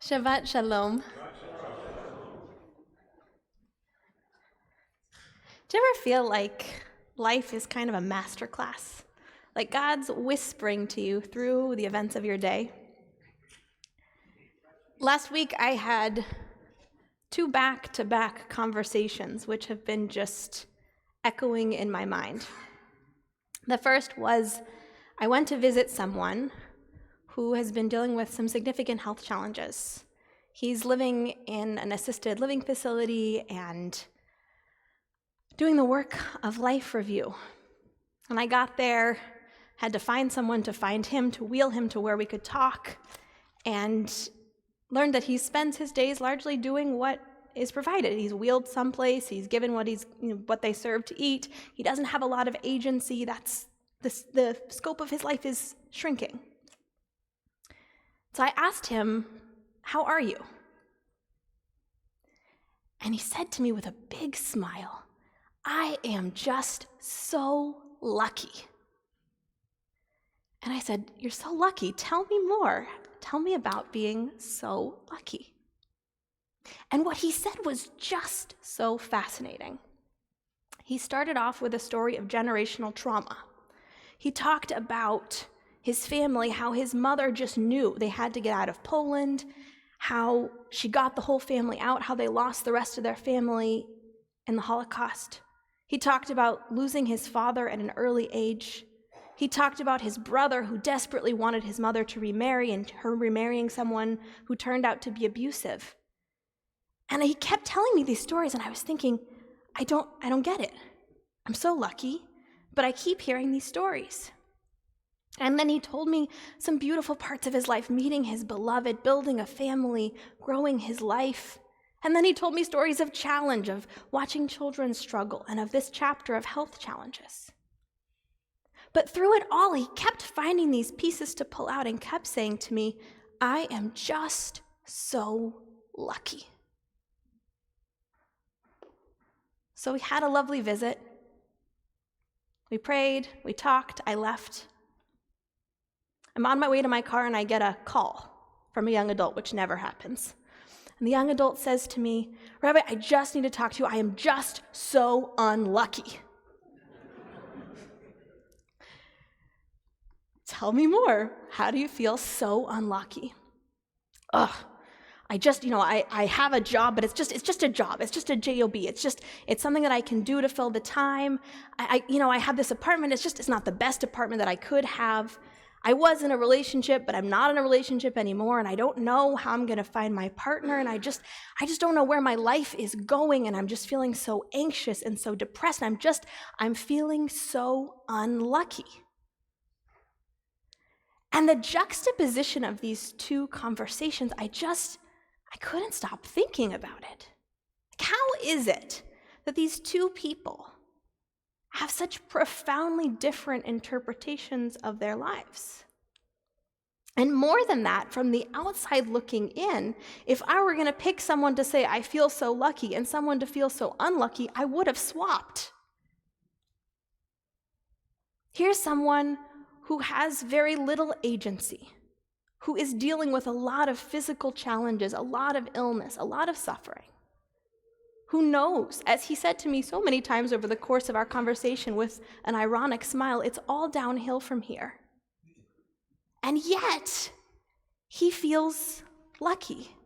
Shabbat Shalom. Do you ever feel like life is kind of a master class? Like God's whispering to you through the events of your day? Last week I had 2 back-to-back conversations which have been just echoing in my mind. The first was I went to visit someone who has been dealing with some significant health challenges. He's living in an assisted living facility and doing the work of life review. When I got there, had to find someone to find him, to wheel him to where we could talk, and learned that he spends his days largely doing what is provided. He's wheeled someplace, he's given what they serve to eat. He doesn't have a lot of agency. That's the scope of his life is shrinking. So I asked him, "How are you?" And he said to me with a big smile, "I am just so lucky." And I said, "You're so lucky. Tell me more. Tell me about being so lucky." And what he said was just so fascinating. He started off with a story of generational trauma. He talked about his family, how his mother just knew they had to get out of Poland, how she got the whole family out, how they lost the rest of their family in the Holocaust. He talked about losing his father at an early age. He talked about his brother who desperately wanted his mother to remarry and her remarrying someone who turned out to be abusive. And he kept telling me these stories, and I was thinking, I don't get it. I'm so lucky, but I keep hearing these stories. And then he told me some beautiful parts of his life, meeting his beloved, building a family, growing his life. And then he told me stories of challenge, of watching children struggle, and of this chapter of health challenges. But through it all, he kept finding these pieces to pull out and kept saying to me, "I am just so lucky." So we had a lovely visit. We prayed, we talked, I left. I'm on my way to my car and I get a call from a young adult, which never happens. And the young adult says to me, "Rabbi, I just need to talk to you. I am just so unlucky." Tell me more. How do you feel so unlucky? I have a job, but it's just a job. It's just a job. It's something that I can do to fill the time. I have this apartment. It's not the best apartment that I could have. I was in a relationship, but I'm not in a relationship anymore, and I don't know how I'm going to find my partner, and I just don't know where my life is going, and I'm just feeling so anxious and so depressed. I'm feeling so unlucky. And the juxtaposition of these 2 conversations, I couldn't stop thinking about it. How is it that these 2 people have such profoundly different interpretations of their lives? And more than that, from the outside looking in, if I were going to pick someone to say, "I feel so lucky," and someone to feel so unlucky, I would have swapped. Here's someone who has very little agency, who is dealing with a lot of physical challenges, a lot of illness, a lot of suffering, who knows, as he said to me so many times over the course of our conversation with an ironic smile, it's all downhill from here. And yet, he feels lucky.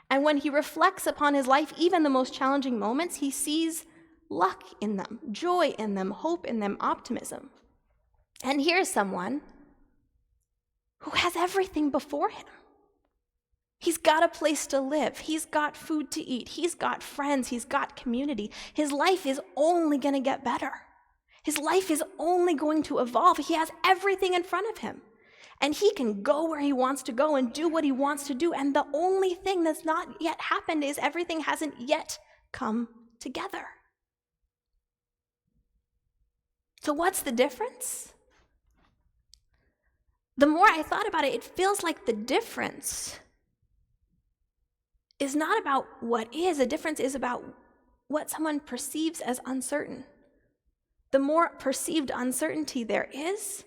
And when he reflects upon his life, even the most challenging moments, he sees luck in them, joy in them, hope in them, optimism. And here's someone who has everything before him. He's got a place to live. He's got food to eat. He's got friends. He's got community. His life is only going to get better. His life is only going to evolve. He has everything in front of him. And he can go where he wants to go and do what he wants to do. And the only thing that's not yet happened is everything hasn't yet come together. So what's the difference? The more I thought about it, it feels like the difference is not about what is. The difference is about what someone perceives as uncertain. The more perceived uncertainty there is,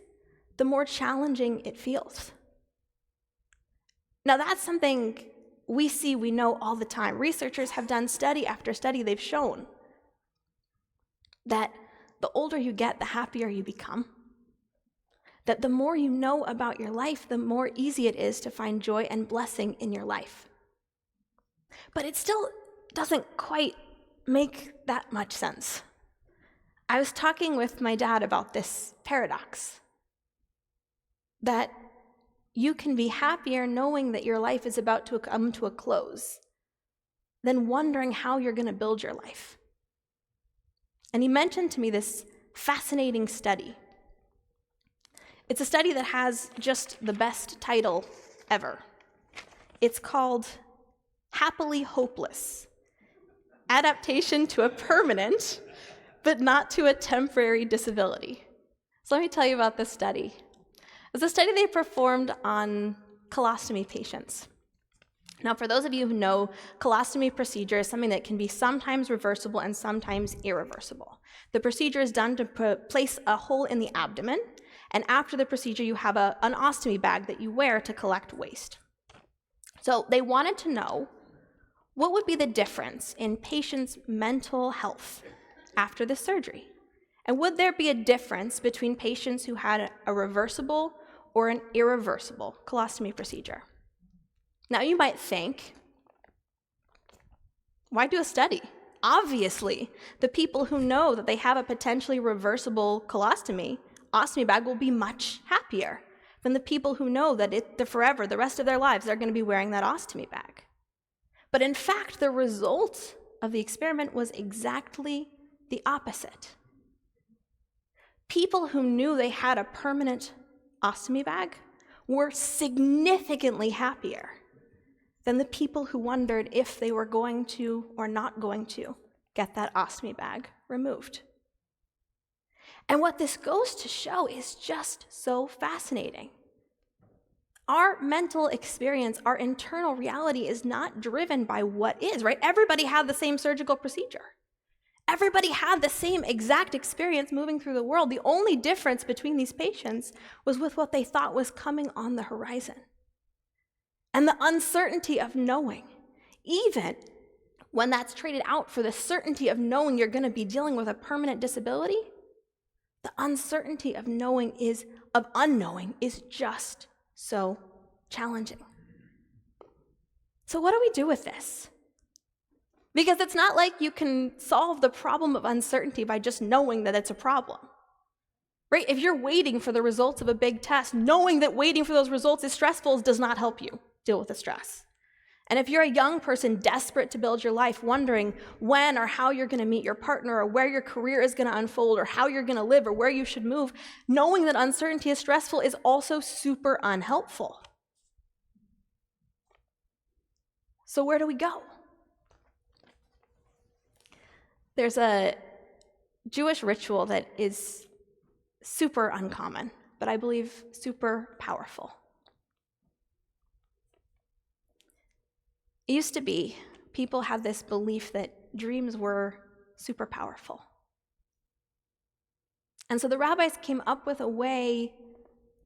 the more challenging it feels. Now that's something we know all the time. Researchers have done study after study. They've shown that the older you get, the happier you become. That the more you know about your life, the more easy it is to find joy and blessing in your life. But it still doesn't quite make that much sense. I was talking with my dad about this paradox, that you can be happier knowing that your life is about to come to a close than wondering how you're going to build your life. And he mentioned to me this fascinating study. It's a study that has just the best title ever. It's called Happily Hopeless: Adaptation to a Permanent, but Not to a Temporary Disability. So let me tell you about this study. It was a study they performed on colostomy patients. Now, for those of you who know, colostomy procedure is something that can be sometimes reversible and sometimes irreversible. The procedure is done to place a hole in the abdomen, and after the procedure, you have an ostomy bag that you wear to collect waste. So they wanted to know what would be the difference in patients' mental health after the surgery. And would there be a difference between patients who had a reversible or an irreversible colostomy procedure? Now you might think, why do a study? Obviously, the people who know that they have a potentially reversible ostomy bag will be much happier than the people who know that forever, the rest of their lives, they're going to be wearing that ostomy bag. But in fact, the result of the experiment was exactly the opposite. People who knew they had a permanent ostomy bag were significantly happier than the people who wondered if they were going to or not going to get that ostomy bag removed. And what this goes to show is just so fascinating. Our mental experience, our internal reality is not driven by what is, right? Everybody had the same surgical procedure. Everybody had the same exact experience moving through the world. The only difference between these patients was with what they thought was coming on the horizon. And the uncertainty of knowing, even when that's traded out for the certainty of knowing you're going to be dealing with a permanent disability, the uncertainty of unknowing is just so challenging. So what do we do with this? Because it's not like you can solve the problem of uncertainty by just knowing that it's a problem. Right? If you're waiting for the results of a big test, knowing that waiting for those results is stressful does not help you deal with the stress. And if you're a young person desperate to build your life, wondering when or how you're going to meet your partner or where your career is going to unfold or how you're going to live or where you should move, knowing that uncertainty is stressful is also super unhelpful. So where do we go? There's a Jewish ritual that is super uncommon, but I believe super powerful. It used to be, people had this belief that dreams were super powerful. And so the rabbis came up with a way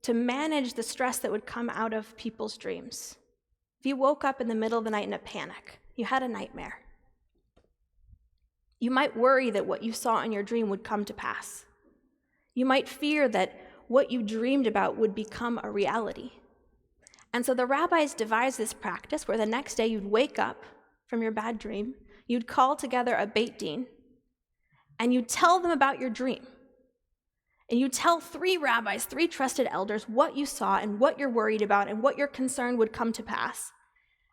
to manage the stress that would come out of people's dreams. If you woke up in the middle of the night in a panic, you had a nightmare, you might worry that what you saw in your dream would come to pass. You might fear that what you dreamed about would become a reality. And so the rabbis devised this practice where the next day you'd wake up from your bad dream, you'd call together a beit din, and you'd tell them about your dream. And you tell 3 rabbis, 3 trusted elders, what you saw and what you're worried about and what you're concerned would come to pass.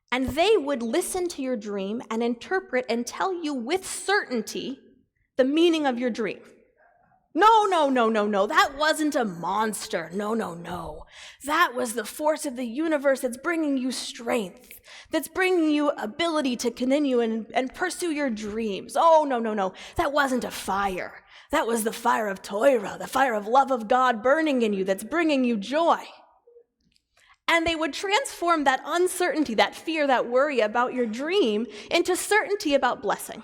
And they would listen to your dream and interpret and tell you with certainty the meaning of your dream. No, that wasn't a monster. No. That was the force of the universe that's bringing you strength, that's bringing you ability to continue and pursue your dreams. Oh, no. That wasn't a fire. That was the fire of Torah, the fire of love of God burning in you that's bringing you joy. And they would transform that uncertainty, that fear, that worry about your dream into certainty about blessing.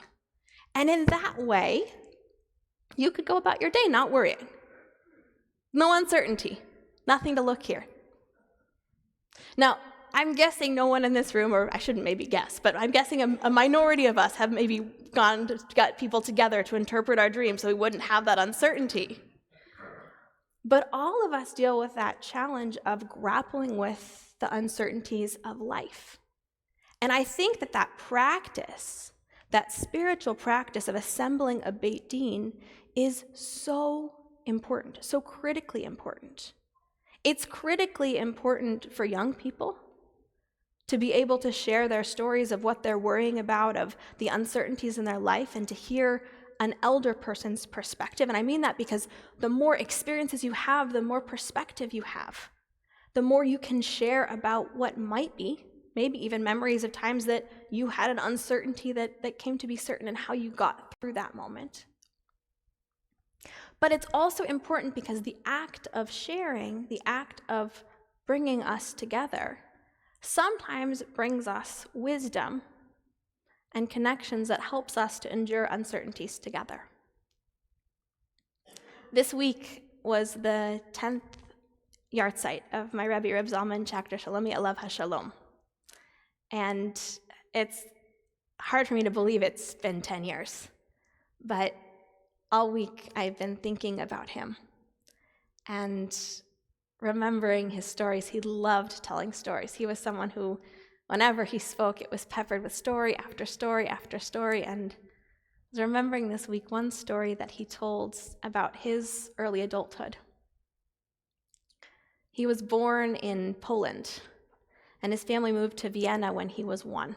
And in that way, you could go about your day not worrying. No uncertainty, nothing to look here. Now, I'm guessing no one in this room, or I shouldn't maybe guess, but I'm guessing a minority of us have maybe got people together to interpret our dreams so we wouldn't have that uncertainty. But all of us deal with that challenge of grappling with the uncertainties of life. And I think that practice, that spiritual practice of assembling a Beit Din, is so important, so critically important. It's critically important for young people to be able to share their stories of what they're worrying about, of the uncertainties in their life, and to hear an elder person's perspective. And I mean that because the more experiences you have, the more perspective you have, the more you can share about what might be, maybe even memories of times that you had an uncertainty that came to be certain and how you got through that moment. But it's also important because the act of sharing, the act of bringing us together, sometimes brings us wisdom and connections that helps us to endure uncertainties together. This week was the 10th yahrzeit of my Rebbe Reb Zalman Chachter Shalomi Alav HaShalom. And it's hard for me to believe it's been 10 years. But all week I've been thinking about him and remembering his stories. He loved telling stories. He was someone who, whenever he spoke, it was peppered with story after story after story. And I was remembering this week one story that he told about his early adulthood. He was born in Poland, and his family moved to Vienna when he was 1.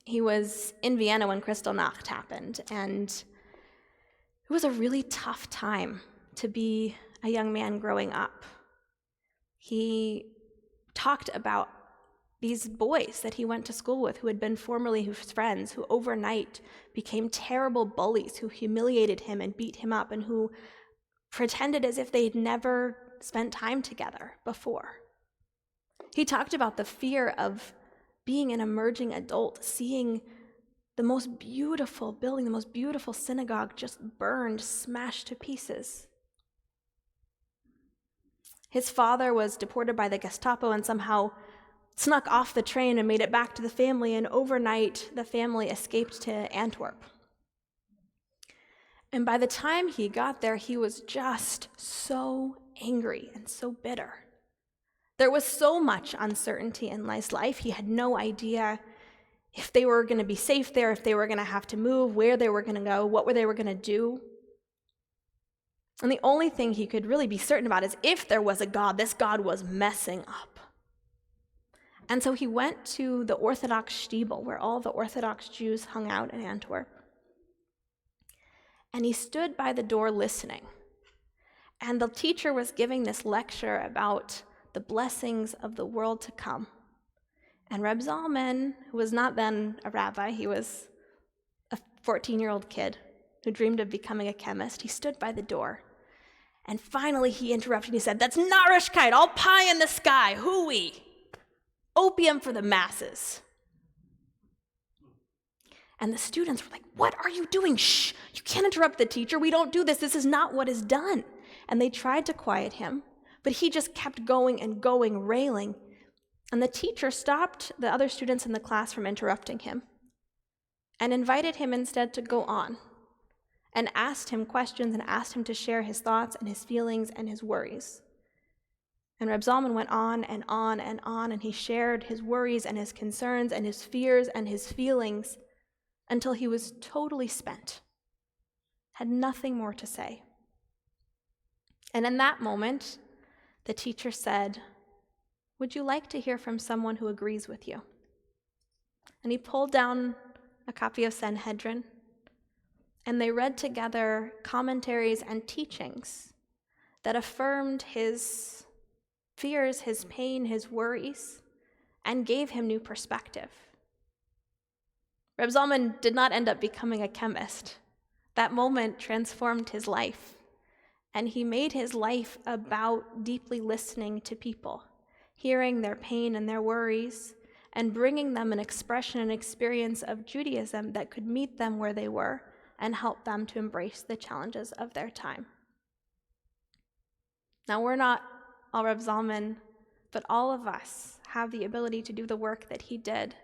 He was in Vienna when Kristallnacht happened, and it was a really tough time to be a young man growing up. He talked about these boys that he went to school with who had been formerly his friends, who overnight became terrible bullies, who humiliated him and beat him up, and who pretended as if they'd never spent time together before. He talked about the fear of being an emerging adult, seeing the most beautiful building, the most beautiful synagogue just burned, smashed to pieces. His father was deported by the Gestapo and somehow snuck off the train and made it back to the family, and overnight the family escaped to Antwerp. And by the time he got there, he was just so angry and so bitter. There was so much uncertainty in his life. He had no idea if they were going to be safe there, if they were going to have to move, where they were going to go, what they were going to do. And the only thing he could really be certain about is if there was a God, this God was messing up. And so he went to the Orthodox Stiebel, where all the Orthodox Jews hung out in Antwerp. And he stood by the door listening. And the teacher was giving this lecture about the blessings of the world to come. And Reb Zalman, who was not then a rabbi, he was a 14-year-old kid who dreamed of becoming a chemist, he stood by the door. And finally he interrupted and he said, "That's Narishkeit, all pie in the sky, hooey, opium for the masses." And the students were like, "What are you doing? Shh, you can't interrupt the teacher. We don't do this. This is not what is done." And they tried to quiet him, but he just kept going and going, railing. And the teacher stopped the other students in the class from interrupting him and invited him instead to go on and asked him questions and asked him to share his thoughts and his feelings and his worries. And Reb Zalman went on and on and on, and he shared his worries and his concerns and his fears and his feelings until he was totally spent, had nothing more to say. And in that moment, the teacher said, "Would you like to hear from someone who agrees with you?" And he pulled down a copy of Sanhedrin, and they read together commentaries and teachings that affirmed his fears, his pain, his worries, and gave him new perspective. Reb Zalman did not end up becoming a chemist. That moment transformed his life, and he made his life about deeply listening to people, hearing their pain and their worries, and bringing them an expression and experience of Judaism that could meet them where they were and help them to embrace the challenges of their time. Now, we're not all Reb Zalman But all of us have the ability to do the work that he did,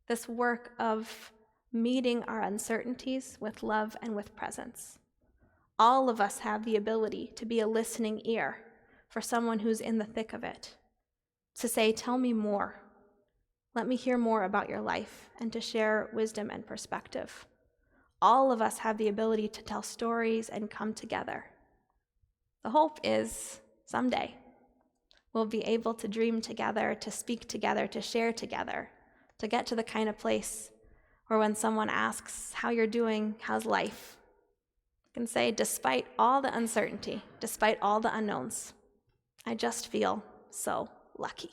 this work of meeting our uncertainties with love and with presence. All of us have the ability to be a listening ear for someone who's in the thick of it, to say, tell me more. Let me hear more about your life, and to share wisdom and perspective. All of us have the ability to tell stories and come together. The hope is someday we'll be able to dream together, to speak together, to share together, to get to the kind of place where when someone asks how you're doing, how's life, you can say, despite all the uncertainty, despite all the unknowns, I just feel so lucky.